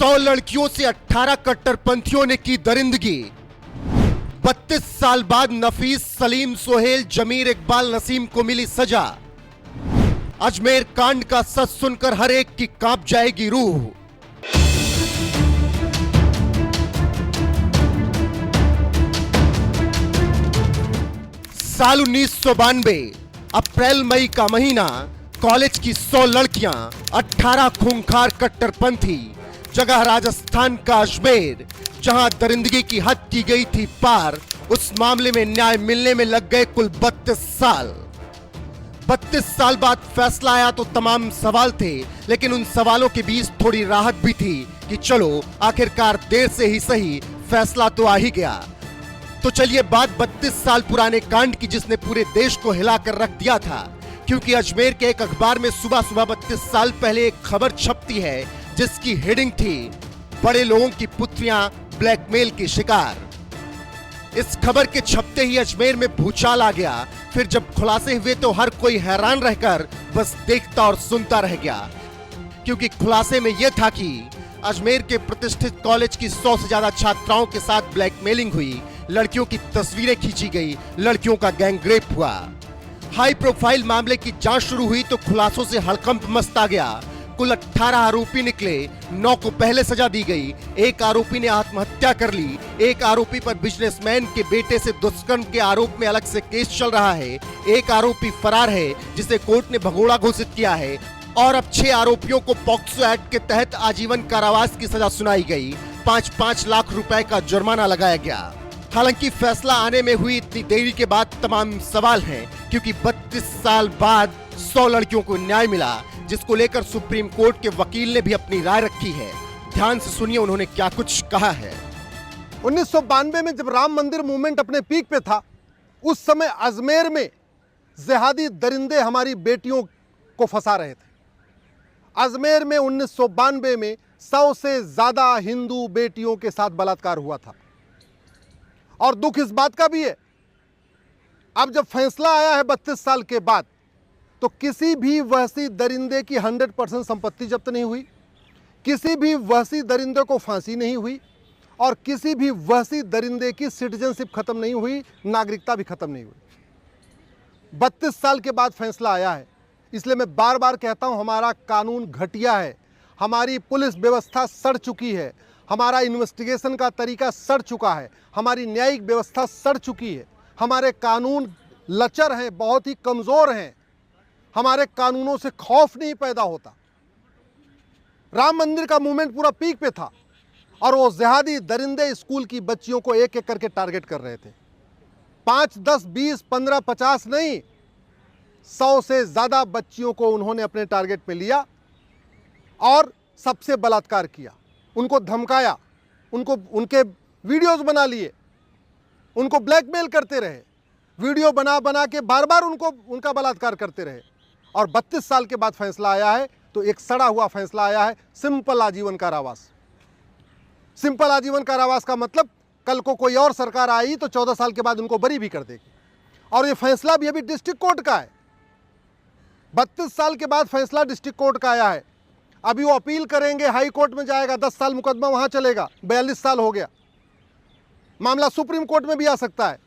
100 लड़कियों से 18 कट्टरपंथियों ने की दरिंदगी। 32 साल बाद नफीस, सलीम, सोहेल, जमीर, इकबाल, नसीम को मिली सजा। अजमेर कांड का सच सुनकर हर एक की कांप जाएगी रूह। साल 1992 अप्रैल मई का महीना। कॉलेज की 100 लड़कियां, 18 खूंखार कट्टरपंथी। जगह राजस्थान का अजमेर, जहां दरिंदगी की हद की गई थी पार। उस मामले में न्याय मिलने में लग गए कुल 32 साल। 32 साल बाद फैसला आया तो तमाम सवाल थे, लेकिन उन सवालों के बीच थोड़ी राहत भी थी कि चलो आखिरकार देर से ही सही फैसला तो आ ही गया। तो चलिए बात 32 साल पुराने कांड की, जिसने पूरे देश को हिलाकर रख दिया था। क्योंकि अजमेर के एक अखबार में सुबह सुबह 32 साल पहले एक खबर छपती है, जिसकी हेडिंग थी, बड़े लोगों की पुत्रियां ब्लैकमेल की शिकार। इस खबर के छपते ही अजमेर में भूचाल आ गया। फिर जब खुलासे हुए तो हर कोई हैरान रहकर बस देखता और सुनता रह गया। क्योंकि खुलासे में यह था कि अजमेर के प्रतिष्ठित कॉलेज की 100 से ज्यादा छात्राओं के साथ ब्लैकमेलिंग हुई, लड़कियों की तस्वीरें खींची गई, लड़कियों का गैंगरेप हुआ। हाई प्रोफाइल मामले की जांच शुरू हुई तो खुलासों से हड़कंप मचता गया। कुल 18 आरोपी निकले, 9 को पहले सजा दी गई। एक आरोपी ने आत्महत्या कर ली। एक आरोपी पर बिजनेसमैन के बेटे से दुष्कर्म के आरोप में अलग से केस चल रहा है। एक आरोपी फरार है, जिसे कोर्ट ने भगोड़ा घोषित किया है। और अब 6 आरोपियों को पॉक्सो एक्ट के तहत आजीवन कारावास की सजा सुनाई गई। 5-5 लाख रुपए का जुर्माना लगाया गया। हालांकि फैसला आने में हुई इतनी देरी के बाद तमाम सवाल हैं, क्योंकि 32 साल बाद 100 लड़कियों को न्याय मिला, जिसको लेकर सुप्रीम कोर्ट के वकील ने भी अपनी राय रखी है। ध्यान से सुनिए उन्होंने क्या कुछ कहा है। 1992 में जब राम मंदिर मूवमेंट अपने पीक पे था, उस समय अजमेर में जिहादी दरिंदे हमारी बेटियों को फंसा रहे थे। अजमेर में 1992 में 100 से ज्यादा हिंदू बेटियों के साथ बलात्कार हुआ था। और दुख इस बात का भी है, अब जब फैसला आया है 32 साल के बाद, तो किसी भी वहशी दरिंदे की 100% संपत्ति जब्त नहीं हुई, किसी भी वहशी दरिंदे को फांसी नहीं हुई, और किसी भी वहशी दरिंदे की सिटीजनशिप खत्म नहीं हुई, नागरिकता भी खत्म नहीं हुई। 32 साल के बाद फैसला आया है। इसलिए मैं बार बार कहता हूं, हमारा कानून घटिया है, हमारी पुलिस व्यवस्था सड़ चुकी है, हमारा इन्वेस्टिगेशन का तरीका सड़ चुका है, हमारी न्यायिक व्यवस्था सड़ चुकी है, हमारे कानून लचर हैं, बहुत ही कमज़ोर हैं, हमारे कानूनों से खौफ नहीं पैदा होता। राम मंदिर का मूवमेंट पूरा पीक पे था, और वो जिहादी दरिंदे स्कूल की बच्चियों को एक एक करके टारगेट कर रहे थे। 5, 10, 20, 15, 50 नहीं, 100 से ज़्यादा बच्चियों को उन्होंने अपने टारगेट पे लिया और सबसे बलात्कार किया, उनको धमकाया, उनके वीडियोस बना लिए, उनको ब्लैकमेल करते रहे, वीडियो बना बना के बार बार उनका बलात्कार करते रहे। और 32 साल के बाद फैसला आया है, तो एक सड़ा हुआ फैसला आया है, सिंपल आजीवन कारावास। सिंपल आजीवन कारावास का मतलब कल को कोई और सरकार आई तो 14 साल के बाद उनको बरी भी कर देगी। और ये फैसला भी अभी डिस्ट्रिक्ट कोर्ट का है। 32 साल के बाद फैसला डिस्ट्रिक्ट कोर्ट का आया है। अभी वो अपील करेंगे, हाई कोर्ट में जाएगा, 10 साल मुकदमा वहां चलेगा, 42 साल हो गया, मामला सुप्रीम कोर्ट में भी आ सकता है।